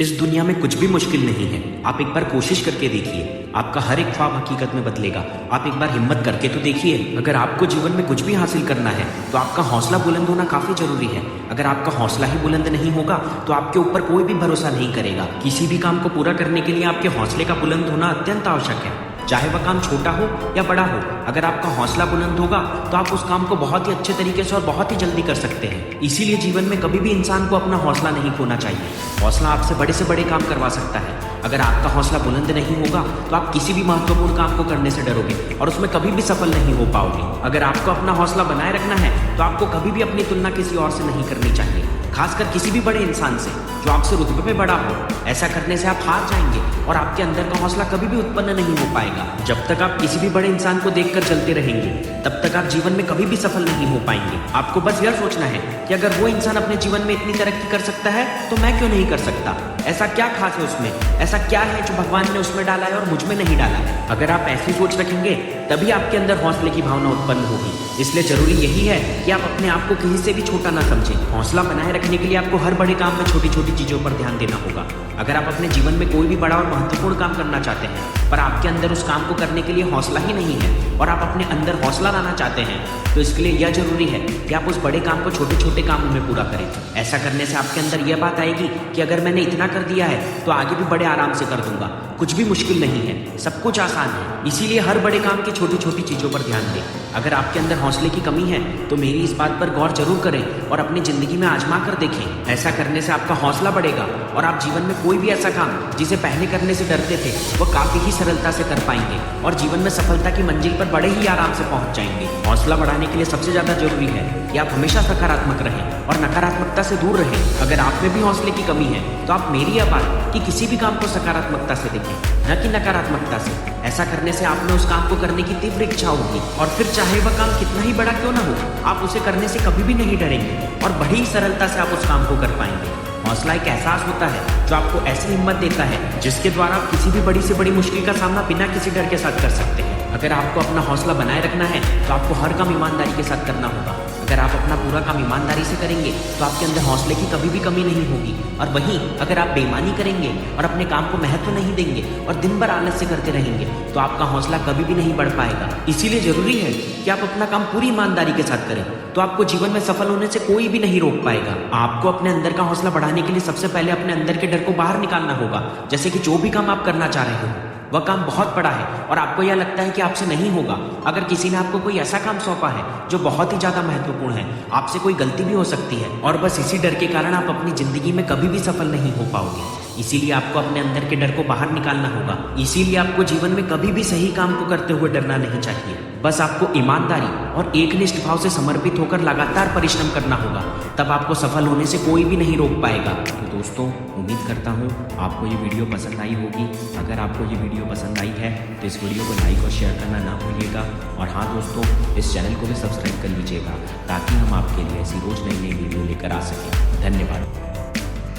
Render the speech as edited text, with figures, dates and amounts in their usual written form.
इस दुनिया में कुछ भी मुश्किल नहीं है। आप एक बार कोशिश करके देखिए, आपका हर एक ख्वाब हकीकत में बदलेगा। आप एक बार हिम्मत करके तो देखिए। अगर आपको जीवन में कुछ भी हासिल करना है तो आपका हौसला बुलंद होना काफी जरूरी है। अगर आपका हौसला ही बुलंद नहीं होगा तो आपके ऊपर कोई भी भरोसा नहीं करेगा। किसी भी काम को पूरा करने के लिए आपके हौसले का बुलंद होना अत्यंत आवश्यक है, चाहे वह काम छोटा हो या बड़ा हो। अगर आपका हौसला बुलंद होगा तो आप उस काम को बहुत ही अच्छे तरीके से और बहुत ही जल्दी कर सकते हैं। इसीलिए जीवन में कभी भी इंसान को अपना हौसला नहीं खोना चाहिए। हौसला आपसे बड़े से बड़े काम करवा सकता है। अगर आपका हौसला बुलंद नहीं होगा तो आप किसी भी महत्वपूर्ण काम को करने से डरोगे और उसमें कभी भी सफल नहीं हो पाओगे। अगर आपको अपना हौसला बनाए रखना है तो आपको कभी भी अपनी तुलना किसी और से नहीं करनी चाहिए, खासकर किसी भी बड़े इंसान से जो आपसे रुतबे में बड़ा हो। ऐसा करने से आप हार जाएंगे और आपके अंदर का हौसला कभी भी उत्पन्न नहीं हो पाएगा। जब तक आप किसी भी बड़े इंसान को देखकर चलते रहेंगे तब तक आप जीवन में कभी भी सफल नहीं हो पाएंगे। आपको बस यह सोचना है कि अगर वो इंसान अपने जीवन में इतनी तरक्की कर सकता है तो मैं क्यों नहीं कर सकता। ऐसा क्या खास है उसमें, ऐसा क्या है जो भगवान ने उसमें डाला है और मुझ में नहीं डाला है। अगर आप ऐसी सोच रखेंगे तभी आपके अंदर हौसले की भावना उत्पन्न होगी। इसलिए जरूरी यही है कि आप अपने आप को किसी से भी छोटा ना समझें। हौसला बनाए रखने के लिए आपको हर बड़े काम में छोटी छोटी चीजों पर ध्यान देना होगा। अगर आप अपने जीवन में कोई भी बड़ा और महत्वपूर्ण काम करना चाहते हैं पर आपके अंदर उस काम को करने के लिए हौसला ही नहीं है और आप अपने अंदर हौसला लाना चाहते हैं तो इसके लिए यह जरूरी है कि आप उस बड़े काम को छोटे छोटे कामों में पूरा करें। ऐसा करने से आपके अंदर यह बात आएगी कि अगर मैंने इतना कर दिया है तो आगे भी बड़े आराम से कर दूंगा। कुछ भी मुश्किल नहीं है, सब कुछ आसान है। इसीलिए हर बड़े काम की छोटी छोटी चीजों पर ध्यान दें। अगर आपके अंदर हौसले की कमी है तो मेरी इस बात पर गौर जरूर करें और अपनी जिंदगी में आजमा कर देखें। ऐसा करने से आपका हौसला बढ़ेगा और आप जीवन में कोई भी ऐसा काम जिसे पहले करने से डरते थे वह काफी ही सरलता से कर पाएंगे और जीवन में सफलता की मंजिल पर बड़े ही आराम से पहुंच जाएंगे। हौसला बढ़ाने के लिए सबसे ज्यादा जरूरी है कि आप हमेशा सकारात्मक रहें और नकारात्मकता से दूर रहें। अगर आप में भी हौसले की कमी है तो आप मेरी यह बात कि किसी भी काम को सकारात्मकता से देखें, न कि नकारात्मकता से। ऐसा करने से आप में उस काम को करने की तीव्र इच्छा होगी और फिर चाहे वह काम कितना ही बड़ा क्यों ना हो, आप उसे करने से कभी भी नहीं डरेंगे और बड़ी ही सरलता से आप उस काम को कर पाएंगे। हौसला एक एहसास होता है जो आपको ऐसी हिम्मत देता है जिसके द्वारा आप किसी भी बड़ी से बड़ी मुश्किल का सामना बिना किसी डर के साथ कर सकते हैं। अगर आपको अपना हौसला बनाए रखना है तो आपको हर काम ईमानदारी के साथ करना होगा। अगर आप अपना पूरा काम ईमानदारी से करेंगे तो आपके अंदर हौसले की कभी भी कमी नहीं होगी। और वहीं अगर आप बेईमानी करेंगे और अपने काम को महत्व नहीं देंगे और दिन भर आलस से करते रहेंगे तो आपका हौसला कभी भी नहीं बढ़ पाएगा। इसीलिए जरूरी है कि आप अपना काम पूरी ईमानदारी के साथ करें तो आपको जीवन में सफल होने से कोई भी नहीं रोक पाएगा। आपको अपने अंदर का हौसला बढ़ाने के लिए सबसे पहले अपने अंदर के डर को बाहर निकालना होगा। जैसे कि जो भी काम आप करना चाह रहे हो वह काम बहुत बड़ा है और आपको यह लगता है कि आपसे नहीं होगा। अगर किसी ने आपको कोई ऐसा काम सौंपा है जो बहुत ही ज्यादा महत्वपूर्ण है, आपसे कोई गलती भी हो सकती है और बस इसी डर के कारण आप अपनी जिंदगी में कभी भी सफल नहीं हो पाओगे। इसीलिए आपको अपने अंदर के डर को बाहर निकालना होगा। इसीलिए आपको जीवन में कभी भी सही काम को करते हुए डरना नहीं चाहिए। बस आपको ईमानदारी और एकनिष्ठ भाव से समर्पित होकर लगातार परिश्रम करना होगा, तब आपको सफल होने से कोई भी नहीं रोक पाएगा। तो दोस्तों, उम्मीद करता हूँ आपको ये वीडियो पसंद आई होगी। अगर आपको ये वीडियो पसंद आई है तो इस वीडियो को लाइक और शेयर करना ना भूलिएगा। और हाँ दोस्तों, इस चैनल को भी सब्सक्राइब कर लीजिएगा ताकि हम आपके लिए ऐसी रोज नई नई वीडियो लेकर आ सकें। धन्यवाद।